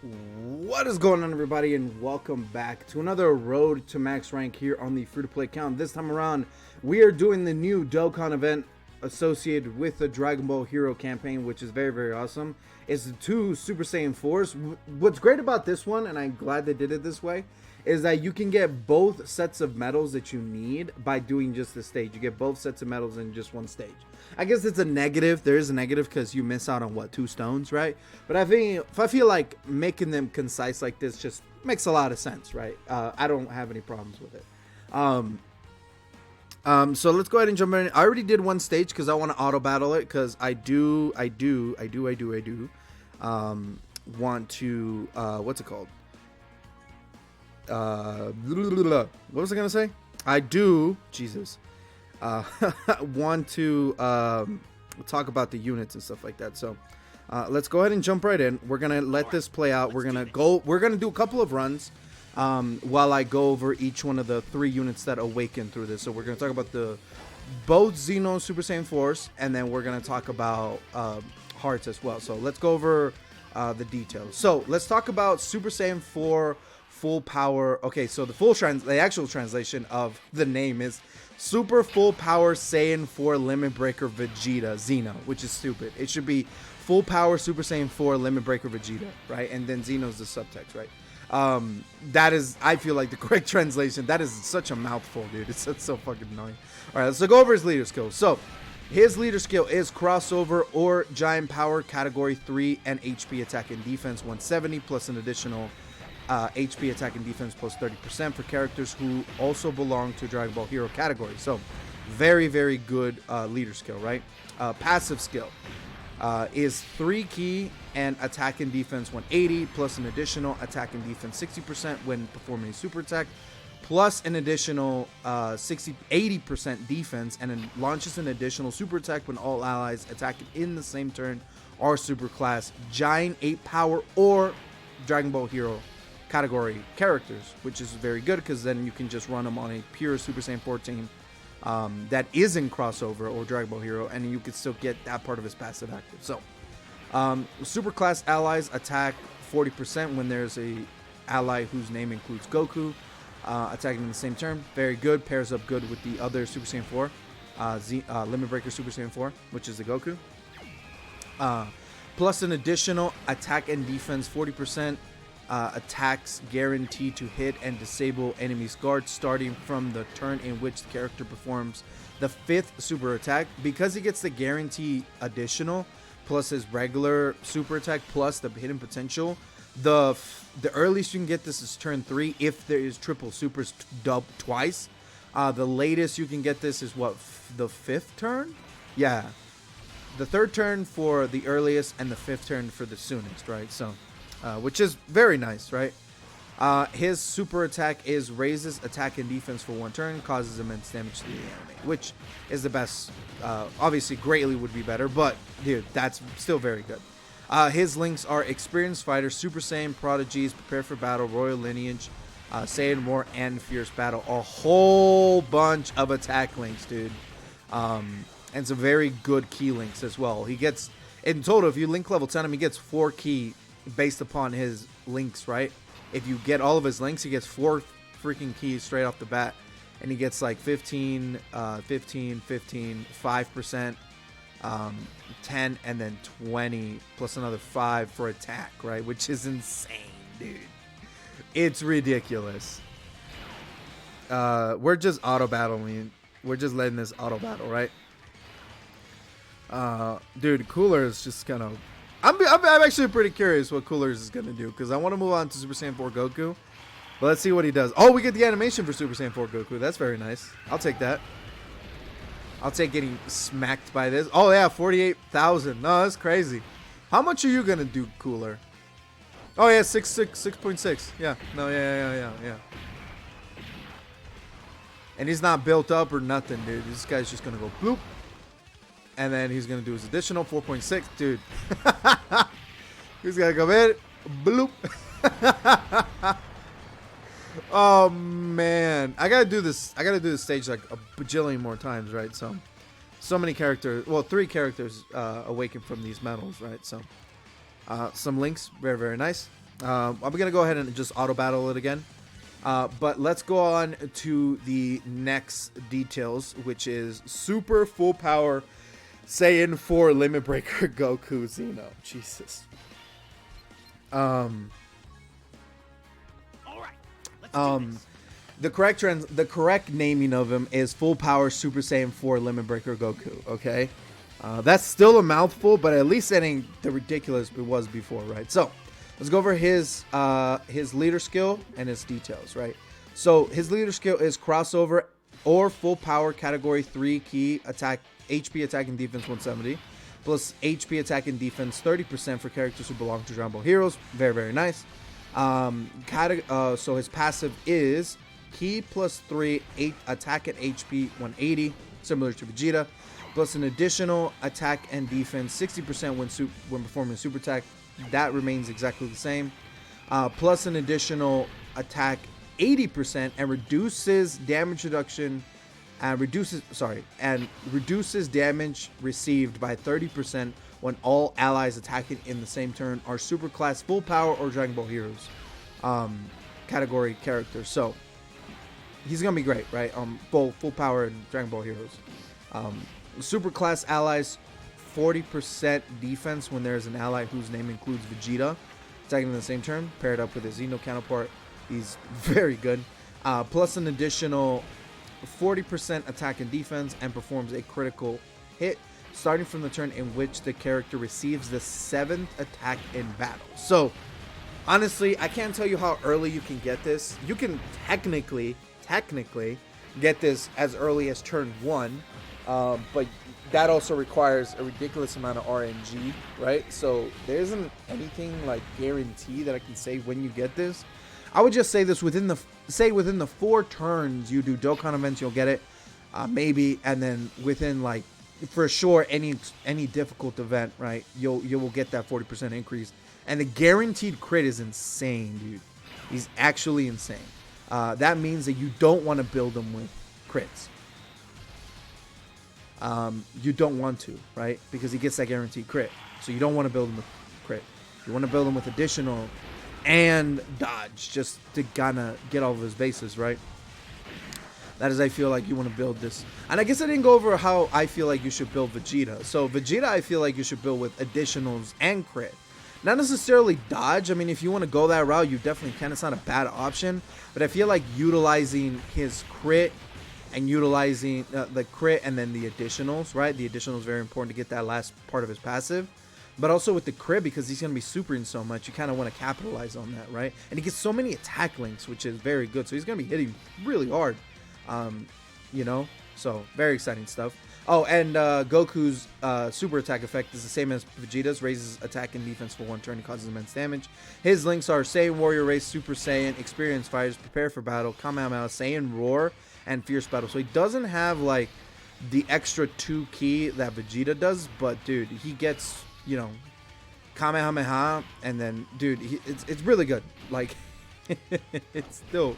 What is going on, everybody, and welcome back to another Road to Max Rank here on the free-to-play account. This time around, we are doing the new Dokkan event associated with the Dragon Ball Hero campaign, which is very, very awesome. It's the two Super Saiyan 4s. What's great about this one, and I'm glad they did it this way, is that you can get both sets of medals that you need by doing just this stage. You get both sets of medals in just one stage. I guess it's a negative. There is a negative because you miss out on, what, 2 stones, right? But I feel like making them concise like this just makes a lot of sense, right? I don't have any problems with it. So let's go ahead and jump in. I already did one stage because I want to auto battle it because I do want to, what's it called? What was I gonna say? I do, Jesus, want to talk about the units and stuff like that. So let's go ahead and jump right in. We're gonna let this play out. We're gonna do a couple of runs while I go over each one of the 3 units that awaken through this. So we're gonna talk about both Xeno Super Saiyan 4s, and then we're gonna talk about hearts as well. So let's go over the details. So let's talk about Super Saiyan 4 full power. Okay, so the actual translation of the name is Super Full Power Saiyan 4 Limit Breaker Vegeta Xeno, which is stupid. It should be Full Power Super Saiyan 4 Limit Breaker Vegeta, right? And then Xeno's the subtext, right? That is, I feel like, the correct translation. That is such a mouthful, dude. It's so fucking annoying. All right, let's go over his leader skill. So his leader skill is crossover or giant power category 3 and HP attack and defense 170 plus an additional HP attack and defense plus 30% for characters who also belong to Dragon Ball Hero category. So very, very good leader skill, right? Passive skill is 3 key and attack and defense 180 plus an additional attack and defense 60% when performing a super attack plus an additional 80% defense, and it launches an additional super attack when all allies attack in the same turn are super class giant 8 power or Dragon Ball Hero category characters, which is very good because then you can just run them on a pure Super Saiyan 14 that isn't crossover or Dragon Ball Hero, and you can still get that part of his passive active. So super class allies attack 40% when there's a ally whose name includes Goku attacking in the same turn. Very good, pairs up good with the other Super Saiyan 4 Limit Breaker Super Saiyan 4, which is the Goku, plus an additional attack and defense 40%. Attacks guaranteed to hit and disable enemies' guards starting from the turn in which the character performs the 5th super attack. Because he gets the guarantee additional plus his regular super attack plus the hidden potential, the earliest you can get this is turn 3 if there is triple supers twice. The latest you can get this is what, the 5th turn? Yeah, the 3rd turn for the earliest and the 5th turn for the soonest, right? So which is very nice, right? His super attack is raises attack and defense for 1 turn, causes immense damage to the enemy, which is the best. Obviously, greatly would be better, but dude, that's still very good. His links are experienced fighters, Super Saiyan, prodigies, prepare for battle, royal lineage, Saiyan war, and fierce battle. A whole bunch of attack links, dude. And some very good key links as well. He gets, in total, if you link level 10 him, he gets 4 key based upon his links, right? If you get all of his links, he gets 4 freaking keys straight off the bat, and he gets like 15, 5%, 10, and then 20 plus another 5 for attack, right? Which is insane, dude. It's ridiculous. We're just auto battling. We're just letting this auto battle, right? Dude, Cooler is just kind of, I'm actually pretty curious what Coolers is going to do, because I want to move on to Super Saiyan 4 Goku. But let's see what he does. Oh, we get the animation for Super Saiyan 4 Goku. That's very nice. I'll take that. I'll take getting smacked by this. Oh, yeah, 48,000. No, that's crazy. How much are you going to do, Cooler? Oh, yeah, 6.6. Yeah. No, yeah. And he's not built up or nothing, dude. This guy's just going to go bloop. And then he's going to do his additional 4.6. Dude. He's going to go in. Bloop. Oh, man. I got to do this. I got to do this stage like a bajillion more times, right? So many characters. Well, 3 characters awaken from these medals, right? So some links. Very, very nice. I'm going to go ahead and just auto battle it again. But let's go on to the next details, which is super full power Saiyan 4 Limit Breaker Goku Xeno. Jesus. The correct naming of him is Full Power Super Saiyan 4 Limit Breaker Goku. Okay, that's still a mouthful, but at least that ain't the ridiculous it was before, right? So let's go over his leader skill and his details, right? So his leader skill is crossover or full power category 3 key attack, HP attack and defense 170 plus HP attack and defense 30% for characters who belong to Dragon Ball Heroes. Very, very nice. So his passive is Key plus 3 attack and HP 180, similar to Vegeta, plus an additional attack and defense 60% when performing a super attack. That remains exactly the same. Plus an additional attack 80% and reduces damage reduction and reduces damage received by 30% when all allies attacking in the same turn are super class full power or Dragon Ball Heroes category characters. So he's gonna be great, right? Full power and Dragon Ball Heroes. Super class allies 40% defense when there's an ally whose name includes Vegeta attacking in the same turn, paired up with his Xeno counterpart. He's very good. Plus an additional 40% attack and defense and performs a critical hit starting from the turn in which the character receives the 7th attack in battle. So honestly, I can't tell you how early you can get this. You can technically get this as early as turn 1, but that also requires a ridiculous amount of RNG, right? So there isn't anything like guarantee that I can say when you get this. I would just say this within the 4 turns you do Dokkan events, you'll get it, maybe, and then within like for sure any difficult event, right? You will get that 40% increase, and the guaranteed crit is insane, dude. He's actually insane. That means that you don't want to build them with crits. You don't want to, right? Because he gets that guaranteed crit. So you don't want to build him with crit. You want to build him with additional and dodge, just to kind of get all of his bases, right? That is, I feel like you want to build this. And I guess I didn't go over how I feel like you should build Vegeta. So Vegeta, I feel like you should build with additionals and crit. Not necessarily dodge. I mean, if you want to go that route, you definitely can. It's not a bad option. But I feel like utilizing his crit and utilizing the crit and then the additionals, right? The additionals very important to get that last part of his passive. But also with the crit, because he's going to be supering so much, you kind of want to capitalize on that, right? And he gets so many attack links, which is very good. So he's going to be hitting really hard, you know? So very exciting stuff. Oh, and Goku's super attack effect is the same as Vegeta's. Raises attack and defense for 1 turn and causes immense damage. His links are Saiyan Warrior Race, Super Saiyan, Experience Fighters, Prepare for Battle, Kamehameha, Saiyan Roar, and Fierce Battle. So he doesn't have like the extra 2 key that Vegeta does, but dude, he gets, you know, Kamehameha, and then dude, it's really good. Like it's still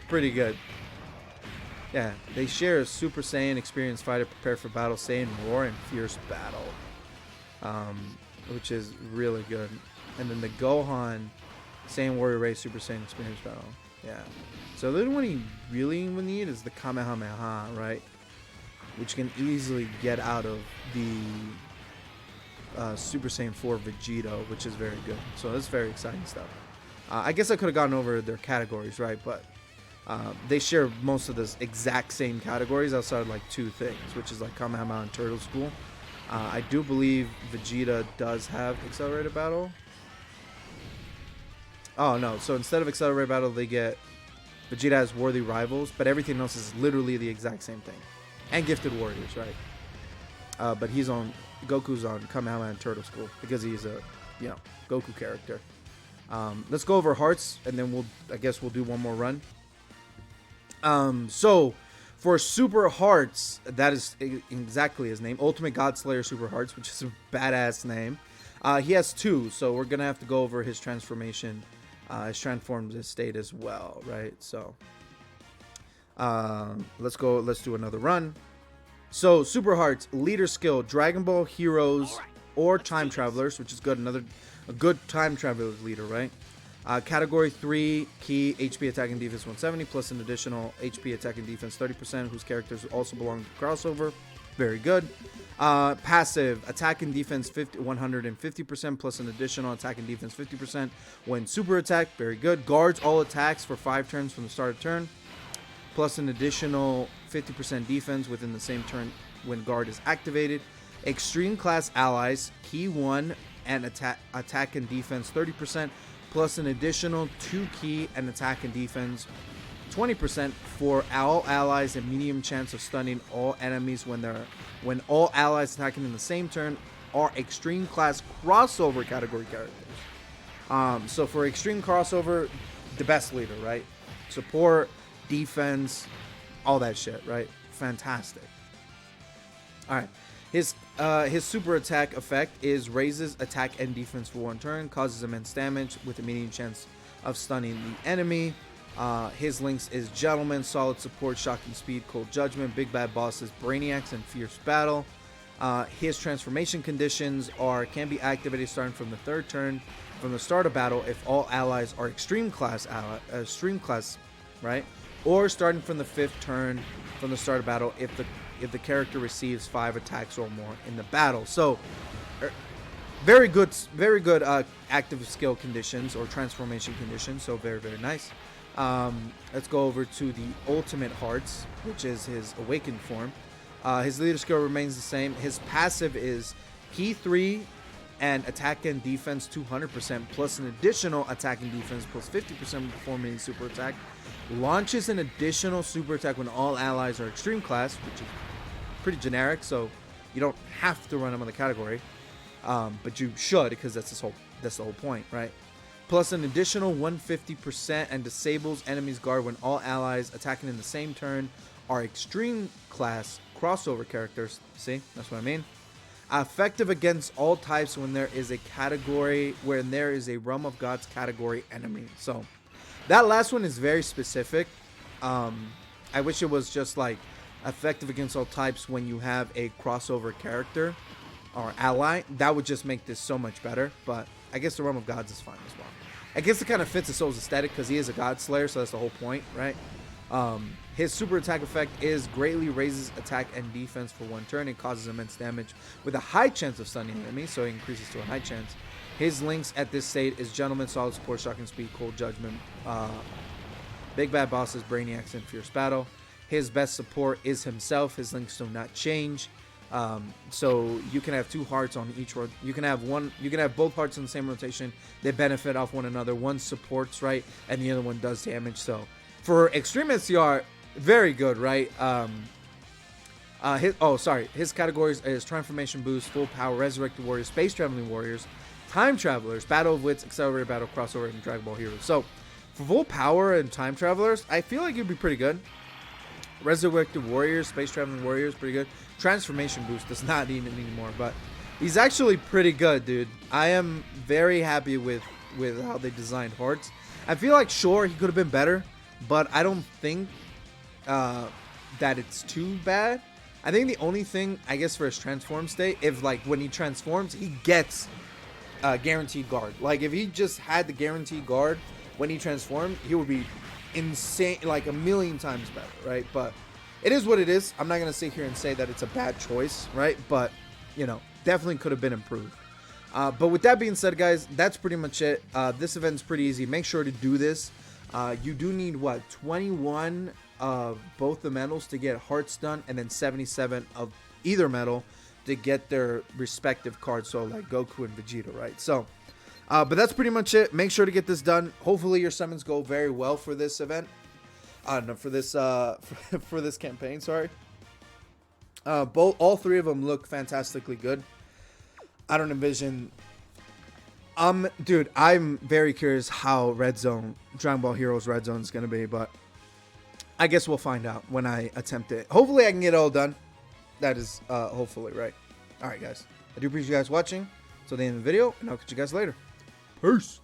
pretty good. Yeah, they share a Super Saiyan, Experienced Fighter, Prepare for Battle, Saiyan Roar, and Fierce Battle, which is really good. And then the Gohan, Saiyan Warrior Race, Super Saiyan, Experienced Battle. Yeah. So the only one you really would need is the Kamehameha, right? Which can easily get out of the Super Saiyan 4 Vegeta, which is very good. So that's very exciting stuff. I guess I could have gone over their categories, right? But they share most of the exact same categories outside of like 2 things, which is like Kamehameha and Turtle School. I do believe Vegeta does have Accelerated Battle. Oh no, so instead of Accelerated Battle, they get Vegeta has Worthy Rivals, but everything else is literally the exact same thing. And Gifted Warriors, right? But Goku's on Kamehameha and Turtle School because he's a, you know, Goku character. Let's go over hearts, and then I guess we'll do one more run. So for Super Hearts, that is exactly his name, Ultimate God Slayer Super Hearts, which is a badass name. He has 2, so we're gonna have to go over his transformation, his transformed state as well, right? So let's do another run. So Super Hearts leader skill, Dragon Ball Heroes or time travelers, which is good. A good time traveler leader, right? Category 3 key HP attack and defense 170 plus an additional HP attack and defense 30%, whose characters also belong to crossover. Very good. Passive attack and defense 150% plus an additional attack and defense 50% when super attack. Very good. Guards all attacks for 5 turns from the start of turn, plus an additional 50% defense within the same turn when guard is activated. Extreme class allies key 1 and attack and defense 30% plus an additional 2 key and attack and defense 20% for all allies and medium chance of stunning all enemies when all allies attacking in the same turn are extreme class crossover category characters. So for extreme crossover, the best leader, right? Support, defense, all that shit, right? Fantastic. All right. His super attack effect is raises attack and defense for 1 turn, causes immense damage with a medium chance of stunning the enemy. His links is Gentleman, Solid Support, Shocking Speed, Cold Judgment, Big Bad Bosses, Brainiacs, and Fierce Battle. His transformation conditions can be activated starting from the 3rd turn from the start of battle if all allies are extreme class, right? Or starting from the 5th turn from the start of battle if the character receives 5 attacks or more in the battle. So very good active skill conditions or transformation conditions. So very, very nice. Let's go over to the Ultimate Hearts, which is his awakened form. His leader skill remains the same. His passive is key 3 and attack and defense 200% plus an additional attack and defense plus 50% before main super attack. Launches an additional super attack when all allies are extreme class, which is pretty generic, so you don't have to run them on the category, but you should, because that's the whole point, right? Plus an additional 150% and disables enemies guard when all allies attacking in the same turn are extreme class crossover characters. See, that's what I mean. Effective against all types when there is a Realm of Gods category enemy. So that last one is very specific. I wish it was just like effective against all types when you have a crossover character or ally. That would just make this so much better, but I guess the Realm of Gods is fine as well. I guess it kind of fits the Soul's aesthetic because he is a God Slayer, so that's the whole point, right? His super attack effect is greatly raises attack and defense for 1 turn and causes immense damage with a high chance of stunning enemies, so it increases to a high chance. His links at this state is Gentleman, Solid Support, Shocking Speed, Cold Judgment, Big Bad Bosses, Brainiacs, and Fierce Battle. His best support is himself. His links do not change. So you can have 2 hearts on each road. You can have both hearts in the same rotation. They benefit off one another. One supports, right, and the other one does damage. So for extreme SCR, very good, right? His categories is Transformation Boost, Full Power, Resurrected Warriors, Space Traveling Warriors, Time Travelers, Battle of Wits, Accelerated Battle, Crossover, and Dragon Ball Heroes. So for Full Power and Time Travelers, I feel like it'd be pretty good. Resurrected Warriors, Space Traveling Warriors, pretty good. Transformation Boost does not need it anymore, but he's actually pretty good, dude. I am very happy with how they designed Hearts. I feel like, sure, he could have been better, but I don't think that it's too bad. I think the only thing, I guess, for his transform state, if like when he transforms, he gets guaranteed guard. Like if he just had the guaranteed guard when he transformed, he would be insane, like a million times better, right? But it is what it is. I'm not gonna sit here and say that it's a bad choice, right? But you know, definitely could have been improved. But with that being said, guys, that's pretty much it. This event's pretty easy. Make sure to do this. You do need what, 21 of both the medals to get Hearts done, and then 77 of either medal to get their respective cards. So like Goku and Vegeta, right? So but that's pretty much it. Make sure to get this done. Hopefully your summons go very well for this event. No, for this for this campaign, sorry. All 3 of them look fantastically good. I don't envision dude, I'm very curious how Dragon Ball Heroes Red Zone is going to be, but I guess we'll find out when I attempt it. Hopefully I can get it all done. That is hopefully, right? All right, guys. I do appreciate you guys watching. Till the end of the video, and I'll catch you guys later. Peace.